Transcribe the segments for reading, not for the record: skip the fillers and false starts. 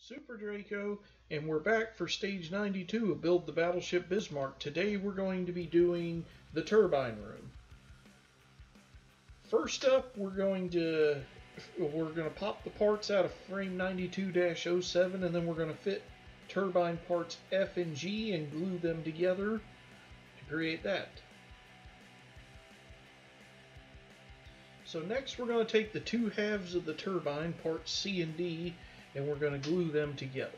Super Draco, and we're back for stage 92 of Build the Battleship Bismarck. Today we're going to be doing the turbine room. First up, we're going to pop the parts out of frame 92-07, and then we're going to fit turbine parts F and G and glue them together to create that. So next we're going to take the two halves of the turbine, parts C and D, and we're going to glue them together.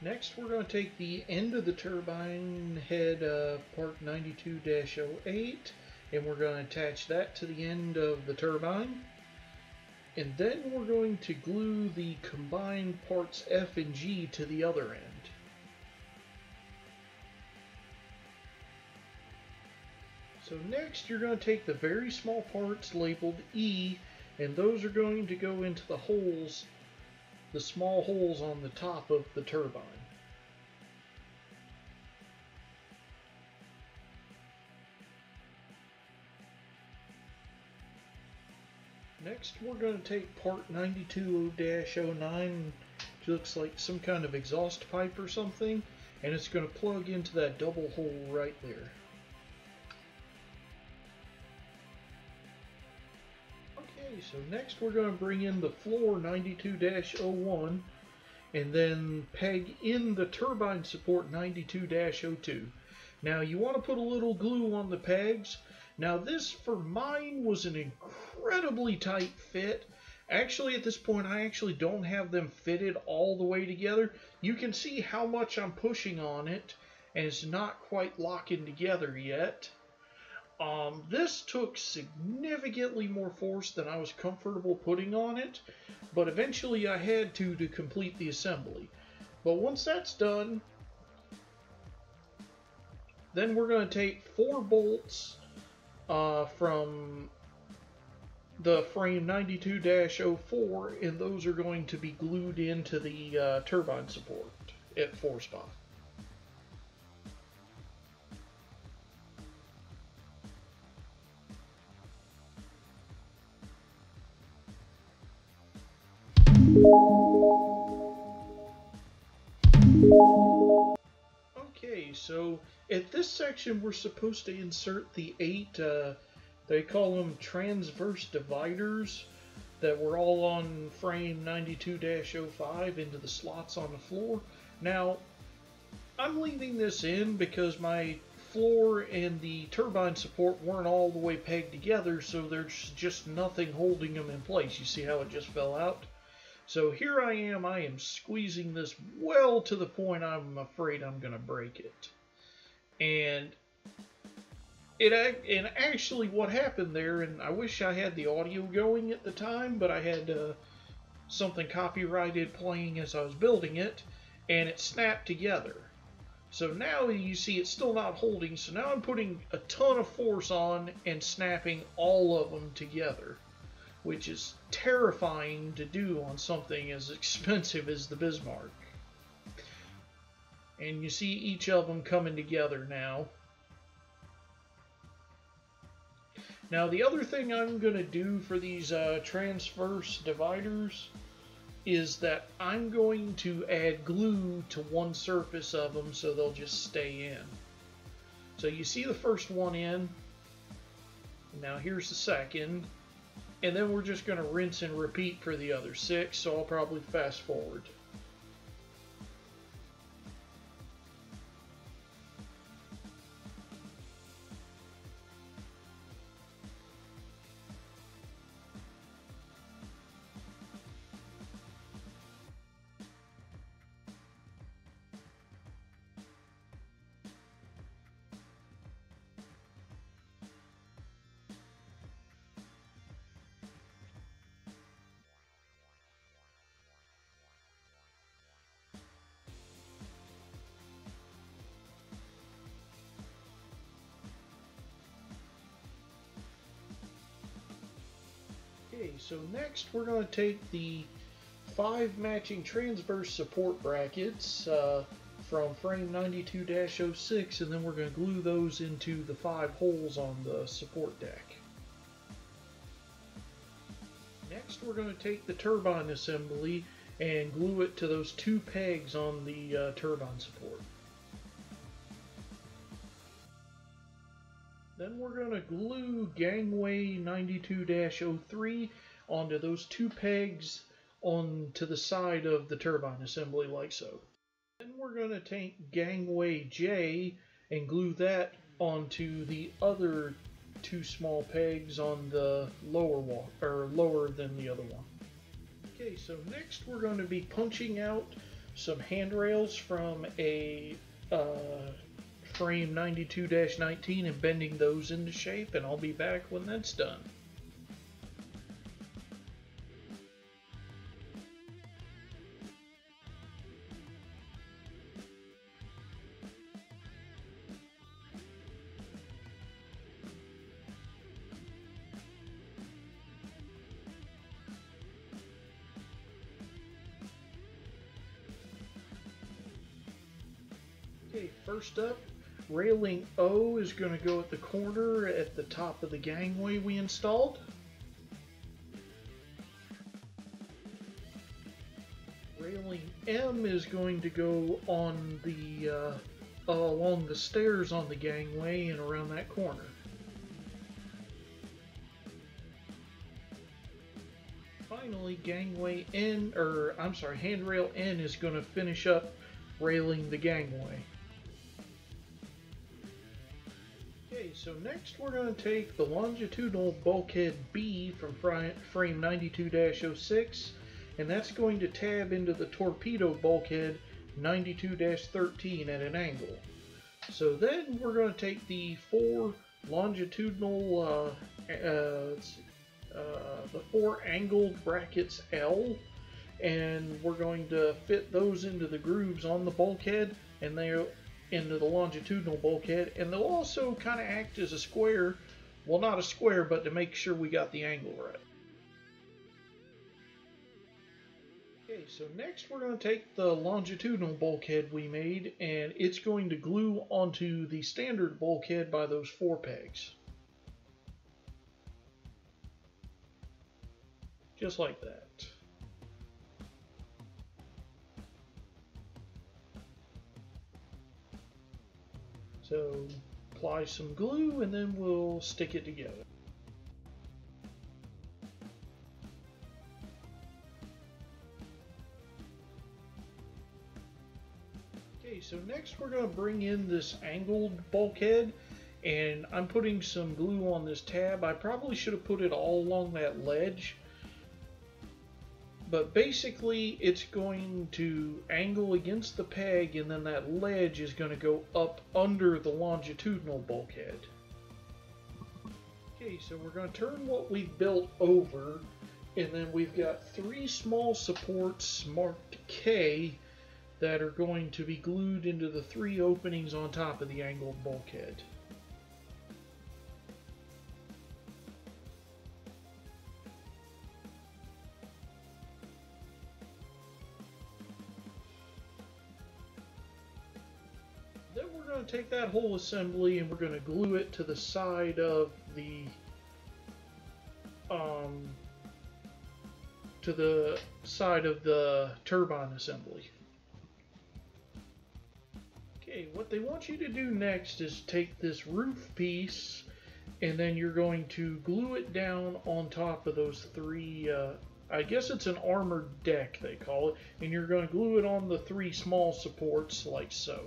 Next we're going to take the end of the turbine head, part 92-08, and we're going to attach that to the end of the turbine. And then we're going to glue the combined parts F and G to the other end. So next you're going to take the very small parts labeled E, and those are going to go into the holes, the small holes on the top of the turbine. Next we're going to take part 92-09, which looks like some kind of exhaust pipe or something, and it's going to plug into that double hole right there. So next we're going to bring in the floor 92-01 and then peg in the turbine support 92-02. Now you want to put a little glue on the pegs. Now this for mine was an incredibly tight fit. Actually at this point I actually don't have them fitted all the way together. You can see how much I'm pushing on it and it's not quite locking together yet. This took significantly more force than I was comfortable putting on it, but eventually I had to complete the assembly. But once that's done, then we're going to take 4 bolts from the frame 92-04, and those are going to be glued into the turbine support at 4 spots. Okay, so at this section we're supposed to insert the 8, they call them transverse dividers that were all on frame 92-05 into the slots on the floor. Now, I'm leaving this in because my floor and the turbine support weren't all the way pegged together, so there's just nothing holding them in place. You see how it just fell out? So here I am squeezing this well to the point I'm afraid I'm going to break it. And actually what happened there, and I wish I had the audio going at the time, but I had something copyrighted playing as I was building it, and it snapped together. So now you see it's still not holding, so now I'm putting a ton of force on and snapping all of them together, which is terrifying to do on something as expensive as the Bismarck. And you see each of them coming together now. Now the other thing I'm going to do for these transverse dividers is that I'm going to add glue to one surface of them so they'll just stay in. So you see the first one in. Now here's the second. And then we're just going to rinse and repeat for the other 6, so I'll probably fast forward. Okay, so next we're going to take the 5 matching transverse support brackets, from frame 92-06, and then we're going to glue those into the 5 holes on the support deck. Next, we're going to take the turbine assembly and glue it to those 2 pegs on the turbine support. Then we're going to glue gangway 92-03 onto those 2 pegs onto the side of the turbine assembly like so. Then we're going to take gangway J and glue that onto the other 2 small pegs on the lower wall, or lower than the other one. Okay, so next we're going to be punching out some handrails from a frame 92-19 and bending those into shape, and I'll be back when that's done. Okay, first up, railing O is going to go at the corner at the top of the gangway we installed. Railing M is going to go on the along the stairs on the gangway and around that corner. Finally, gangway N, or I'm sorry, handrail N is going to finish up railing the gangway. Okay, so next we're going to take the longitudinal bulkhead B from frame 92-06, and that's going to tab into the torpedo bulkhead 92-13 at an angle. So then we're going to take the 4 longitudinal, the 4 angled brackets L, and we're going to fit those into the grooves on the bulkhead, and they're into the longitudinal bulkhead, and they'll also kind of act as a square, well, not a square, but to make sure we got the angle right. Okay, so next we're going to take the longitudinal bulkhead we made, and it's going to glue onto the standard bulkhead by those 4 pegs. Just like that. So apply some glue and then we'll stick it together. Okay, so next we're going to bring in this angled bulkhead, and I'm putting some glue on this tab. I probably should have put it all along that ledge, but basically it's going to angle against the peg, and then that ledge is going to go up under the longitudinal bulkhead. Okay, so we're going to turn what we've built over, and then we've got 3 small supports marked K that are going to be glued into the 3 openings on top of the angled bulkhead. Then we're going to take that whole assembly and we're going to glue it to the side of the turbine assembly. Okay, what they want you to do next is take this roof piece, and then you're going to glue it down on top of those 3, I guess it's an armored deck they call it, and you're going to glue it on the 3 small supports like so.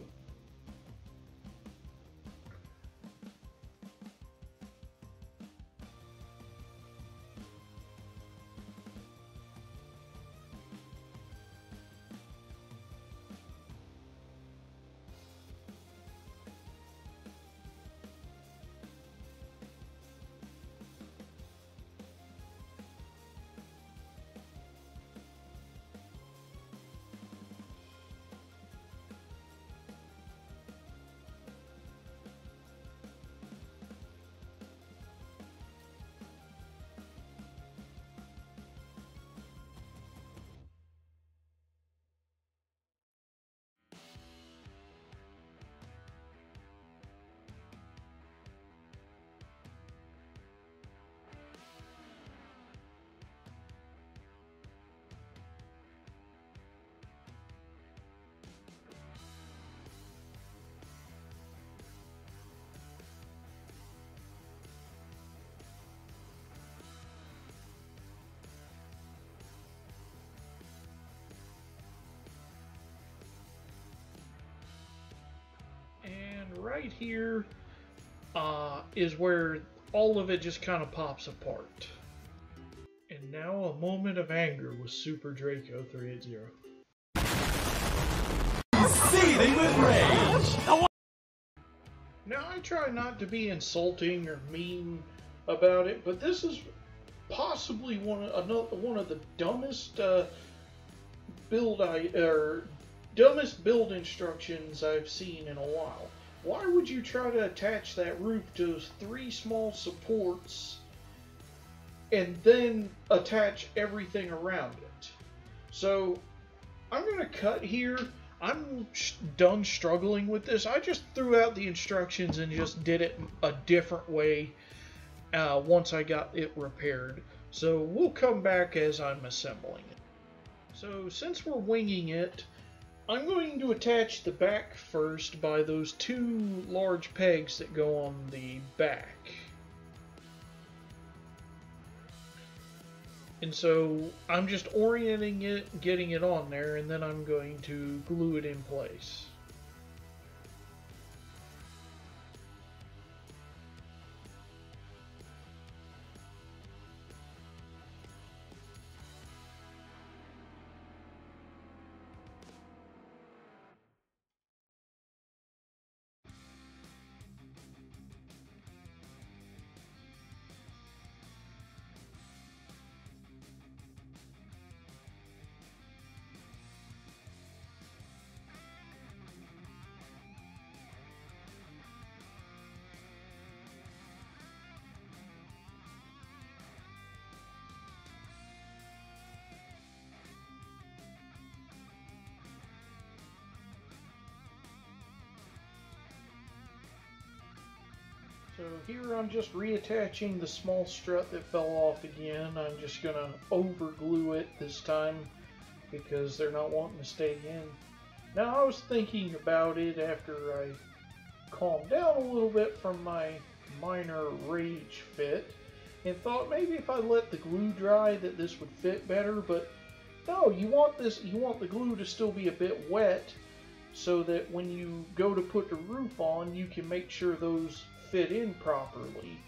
right here is where all of it just kind of pops apart. And now a moment of anger with Super Draco 380. Seething with rage! Now I try not to be insulting or mean about it, but this is possibly one of the dumbest dumbest build instructions I've seen in a while. Why would you try to attach that roof to 3 small supports and then attach everything around it? So I'm going to cut here. I'm done struggling with this. I just threw out the instructions and just did it a different way once I got it repaired. So we'll come back as I'm assembling it. So since we're winging it, I'm going to attach the back first by those 2 large pegs that go on the back. And so I'm just orienting it, getting it on there, and then I'm going to glue it in place. So here I'm just reattaching the small strut that fell off again. I'm just going to over glue it this time because they're not wanting to stay in. Now I was thinking about it after I calmed down a little bit from my minor rage fit and thought maybe if I let the glue dry that this would fit better, but no, you want the glue to still be a bit wet so that when you go to put the roof on, you can make sure those fit in properly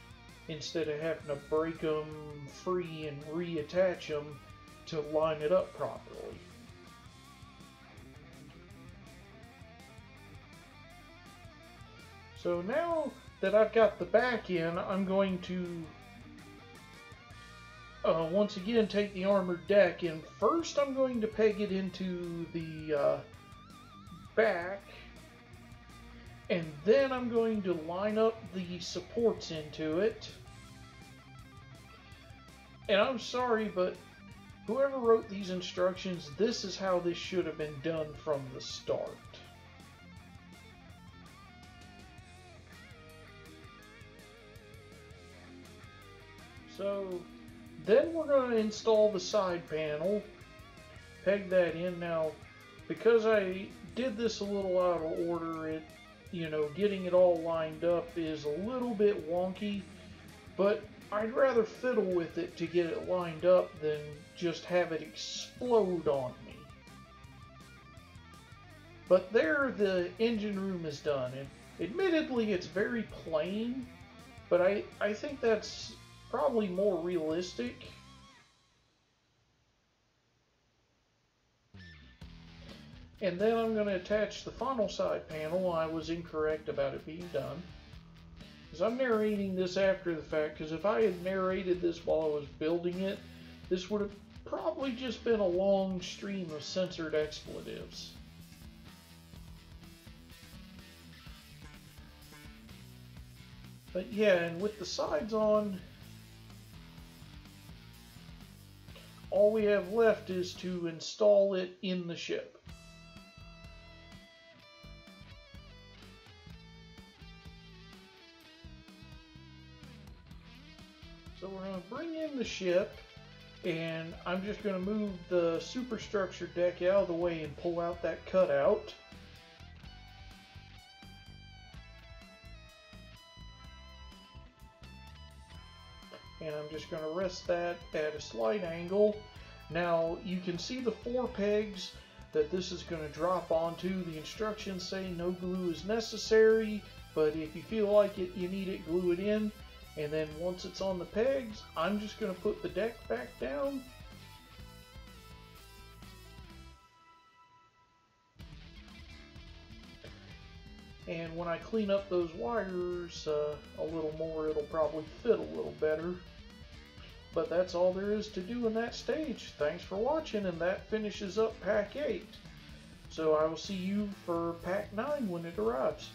instead of having to break them free and reattach them to line it up properly. So now that I've got the back in, I'm going to once again take the armored deck, and first I'm going to peg it into the back, and then I'm going to line up the supports into it. And I'm sorry, but whoever wrote these instructions, this is how this should have been done from the start. So then we're going to install the side panel, peg that in. Now, because I did this a little out of order, getting it all lined up is a little bit wonky, but I'd rather fiddle with it to get it lined up than just have it explode on me. But there, the engine room is done, and admittedly it's very plain, but I think that's probably more realistic. And then I'm going to attach the final side panel. I was incorrect about it being done, because I'm narrating this after the fact, because if I had narrated this while I was building it, this would have probably just been a long stream of censored expletives. But yeah, and with the sides on, all we have left is to install it in the ship. So we're going to bring in the ship, and I'm just going to move the superstructure deck out of the way and pull out that cutout. And I'm just going to rest that at a slight angle. Now you can see the 4 pegs that this is going to drop onto. The instructions say no glue is necessary. But if you feel like you need it, glue it in. And then once it's on the pegs, I'm just going to put the deck back down. And when I clean up those wires a little more, it'll probably fit a little better. But that's all there is to do in that stage. Thanks for watching, and that finishes up Pack 8. So I will see you for Pack 9 when it arrives.